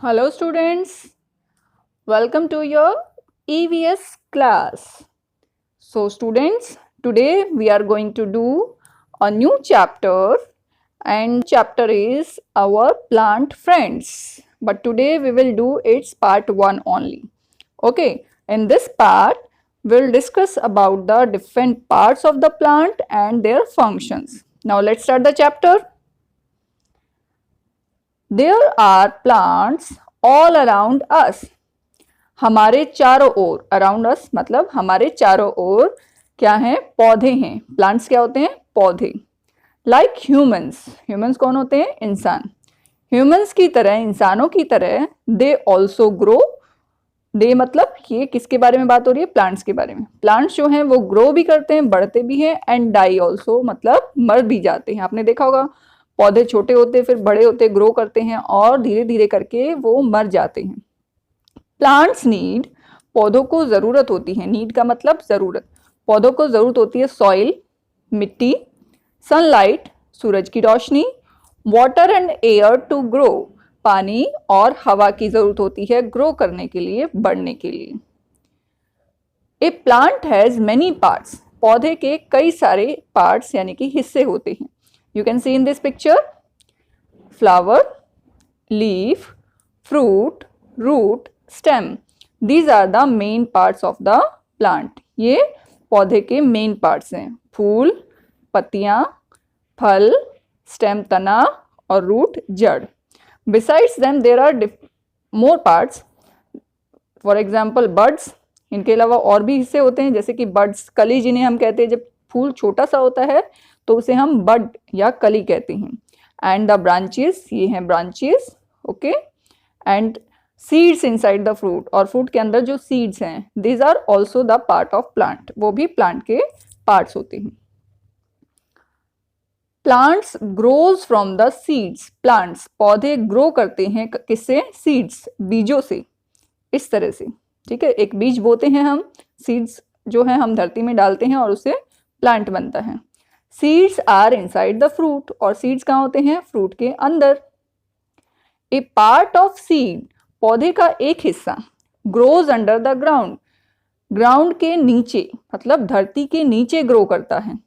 Hello students, welcome to your EVS class. So students, today we are going to do a new chapter and chapter is our plant friends. But today we will do its part 1 only. Okay, in this part we'll discuss about the different parts of the plant and their functions. Now let's start the chapter. There are plants all around us. हमारे चारों ओर, around us मतलब हमारे चारों ओर क्या है? पौधे हैं. Plants क्या होते हैं? पौधे. लाइक ह्यूमंस, ह्यूमंस कौन होते हैं? इंसान. ह्यूमंस की तरह, इंसानों की तरह दे ऑल्सो ग्रो. दे मतलब ये किसके बारे में बात हो रही है? प्लांट्स के बारे में. प्लांट्स जो हैं वो ग्रो भी करते हैं, बढ़ते भी हैं, एंड डाई ऑल्सो मतलब मर भी जाते हैं. आपने देखा होगा पौधे छोटे होते फिर बड़े होते, ग्रो करते हैं और धीरे धीरे करके वो मर जाते हैं. प्लांट्स नीड, पौधों को जरूरत होती है. नीड का मतलब जरूरत. पौधों को जरूरत होती है सॉइल, मिट्टी, सनलाइट, सूरज की रोशनी, water and air to grow, पानी और हवा की जरूरत होती है ग्रो करने के लिए, बढ़ने के लिए. ए प्लांट हैज मेनी पार्ट्स, पौधे के कई सारे पार्ट्स यानी कि हिस्से होते हैं. You can see in this picture flower, leaf, fruit, root, stem. These are the main parts of the plant. ये पौधे के मेन पार्ट्स हैं. फूल, पत्तियां, फल, स्टेम तना और रूट जड़. Besides them there are more parts. For example birds, इनके अलावा और भी हिस्से होते हैं जैसे कि बर्ड्स, कली जिन्हें हम कहते हैं. जब फूल छोटा सा होता है तो उसे हम बड या कली कहते हैं. एंड द ब्रांचेस, ये हैं branches. Okay. And seeds inside the fruit, और फ्रूट के अंदर जो सीड्स हैं these are also the part of plant. वो भी प्लांट के पार्ट्स होते हैं. Plants grows from the seeds. Plants पौधे ग्रो करते हैं किससे? सीड्स, बीजों से. इस तरह से, ठीक है. एक बीज बोते हैं हम, सीड्स जो है हम धरती में डालते हैं और उससे प्लांट बनता है. Seeds are inside the fruit, और सीड्स कहाँ होते हैं? फ्रूट के अंदर. ए पार्ट ऑफ सीड, पौधे का एक हिस्सा, grows under the ground, ground के नीचे मतलब धरती के नीचे ग्रो करता है.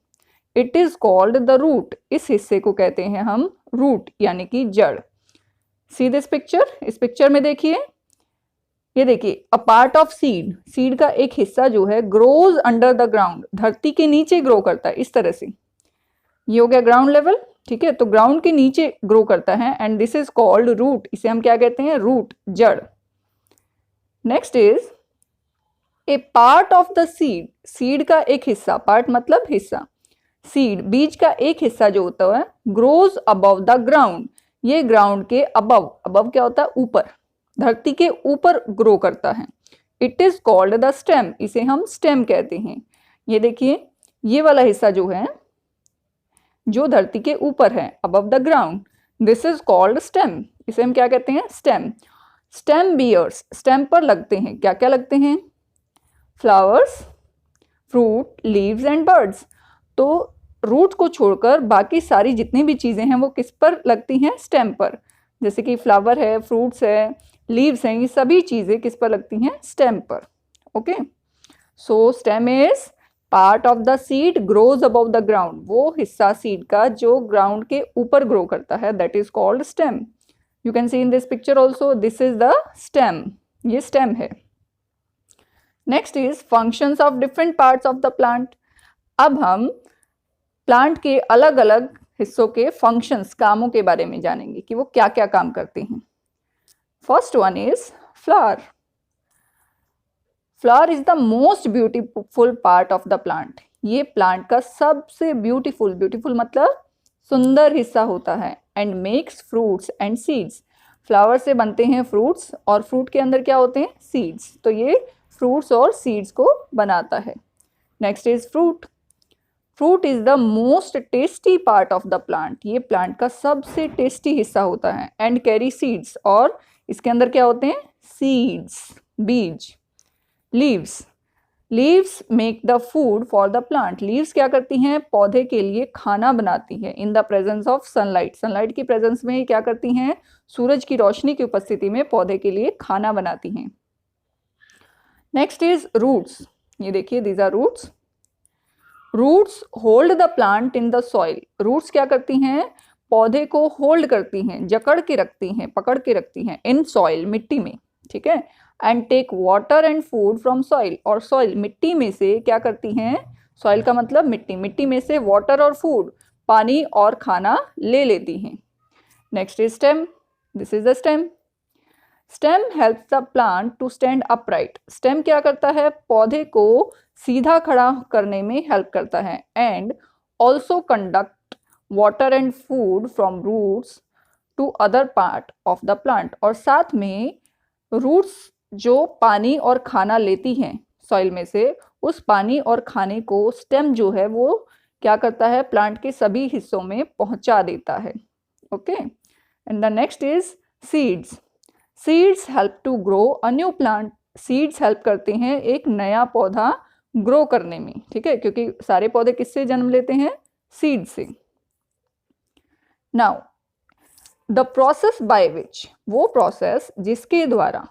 It is called the root, इस हिस्से को कहते हैं हम रूट यानी कि जड़. सी दिस पिक्चर, इस पिक्चर में देखिए, ये देखिए a part of seed, seed का एक हिस्सा जो है ग्रोज अंडर द ग्राउंड, धरती के नीचे ग्रो करता है. इस तरह से ये हो गया ग्राउंड लेवल, ठीक है. तो ग्राउंड के नीचे ग्रो करता है and this is called root. इसे हम क्या कहते हैं? रूट, जड़. Next is a part of the seed, seed का एक हिस्सा, पार्ट मतलब हिस्सा. सीड, बीज का एक हिस्सा जो होता है ग्रोज अबव द ग्राउंड, ये ग्राउंड के अबव, अबव क्या होता है? ऊपर, धरती के ऊपर ग्रो करता है. It is called the stem, इसे हम स्टेम कहते हैं. ये देखिए ये वाला हिस्सा जो है जो धरती के ऊपर है, above the ground, this is called stem. इसे हम क्या कहते हैं? स्टेम. स्टेम बियर्स, स्टेम पर लगते हैं. क्या क्या लगते हैं? Flowers, fruit, leaves and birds. तो रूट को छोड़कर बाकी सारी जितनी भी चीजें हैं वो किस पर लगती हैं? स्टेम पर. जैसे कि फ्लावर है, फ्रूट्स है, लीव्स हैं, ये सभी चीजें किस पर लगती हैं? स्टेम पर. Okay. So stem is part of the seed grows above the ground, वो हिस्सा सीड का जो ग्राउंड के ऊपर ग्रो करता है, that is called stem. You can see in this picture also, this is the stem. ये स्टेम है. Next is functions of different parts of the plant. अब हम प्लांट के अलग अलग हिस्सों के फंक्शंस, कामों के बारे में जानेंगे कि वो क्या क्या काम करते हैं. First one is flower. Flower is the most beautiful part of the plant. ये प्लांट का सबसे ब्यूटीफुल, ब्यूटीफुल मतलब सुंदर हिस्सा होता है. And makes fruits and seeds. Flower से बनते हैं फ्रूट्स और फ्रूट के अंदर क्या होते हैं? सीड्स. तो ये फ्रूट्स और सीड्स को बनाता है. Next is fruit. Fruit is the most tasty part of the plant. ये प्लांट का सबसे टेस्टी हिस्सा होता है. एंड कैरी सीड्स, और इसके अंदर क्या होते हैं? सीड्स, बीज. Leaves. Leaves make the food for the plant. Leaves क्या करती हैं, पौधे के लिए खाना बनाती है in the presence of sunlight. Sunlight की प्रेजेंस में क्या करती हैं, सूरज की रोशनी की उपस्थिति में पौधे के लिए खाना बनाती हैं। Next is roots. ये देखिए, these are roots. Roots hold the plant in the soil. Roots क्या करती हैं, पौधे को होल्ड करती हैं, जकड़ के रखती हैं, पकड़ के रखती हैं इन सॉइल, मिट्टी में, ठीक है। And take water and food from soil. और सॉइल, मिट्टी में से क्या करती हैं, सॉइल का मतलब मिट्टी, मिट्टी में से वाटर और फूड, पानी और खाना ले लेती हैं। Next is stem. This is the stem. Stem helps the plant to stand upright. Stem क्या करता है, पौधे को सीधा खड़ा करने में हेल्प करता है। And also conduct water and food from roots to other part of the plant. और साथ में रूट्स जो पानी और खाना लेती हैं सॉइल में से, उस पानी और खाने को स्टेम जो है वो क्या करता है, प्लांट के सभी हिस्सों में पहुंचा देता है। Okay, and the next is seeds. Seeds help to grow a new plant. Seeds help करते हैं एक नया पौधा ग्रो करने में, ठीक है, क्योंकि सारे पौधे किससे जन्म लेते हैं, सीड से। Now the process by which, वो प्रोसेस जिसके द्वारा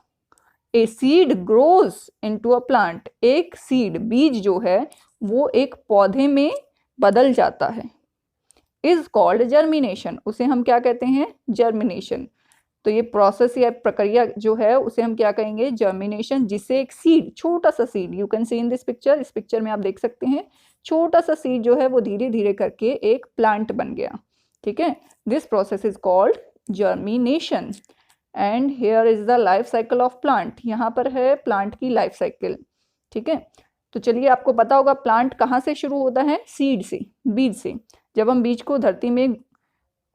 a seed grows into a plant, एक सीड, बीज जो है वो एक पौधे में बदल जाता है, इज कॉल्ड जर्मिनेशन। उसे हम क्या कहते हैं, जर्मिनेशन। तो ये प्रोसेस या प्रक्रिया जो है उसे हम क्या कहेंगे, जर्मिनेशन, जिससे एक सीड, छोटा सा seed, you can see in this picture, इस पिक्चर में आप देख सकते हैं, छोटा सा सीड जो है वो धीरे धीरे करके एक प्लांट बन गया, ठीक है। This process is called germination. And here is the life cycle of plant. यहाँ पर है प्लांट की लाइफ साइकिल, ठीक है। तो चलिए, आपको पता होगा प्लांट कहाँ से शुरू होता है, सीड से, बीज से। जब हम बीज को धरती में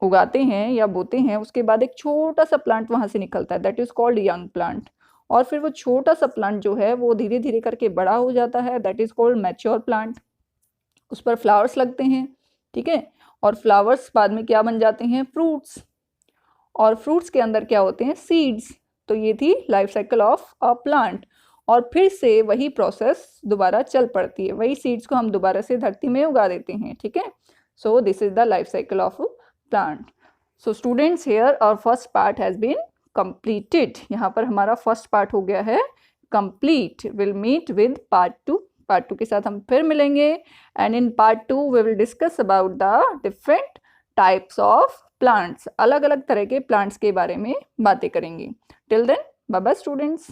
उगाते हैं या बोते हैं, उसके बाद एक छोटा सा प्लांट वहां से निकलता है, that is called young plant. और फिर वो छोटा सा प्लांट जो है वो धीरे धीरे करके बड़ा हो जाता है, that is called mature plant. उस पर फ्लावर्स लगते हैं, ठीक है, और फ्लावर्स बाद में क्या बन जाते हैं, फ्रूट्स, और फ्रूट्स के अंदर क्या होते हैं, सीड्स। तो ये थी life cycle of a plant. और फिर से वही प्रोसेस दोबारा चल पड़ती है, वही सीड्स को हम दोबारा से धरती में उगा देते हैं, ठीक है। So this is the life cycle of plant. So students, here our first part has been completed. यहाँ पर हमारा फर्स्ट पार्ट हो गया है complete. Will meet with part 2। Part 2 के साथ हम फिर मिलेंगे, and in part 2 we will discuss about the different types of plants. अलग अलग तरह के प्लांट्स के बारे में बातें करेंगे। Till then, bye bye students.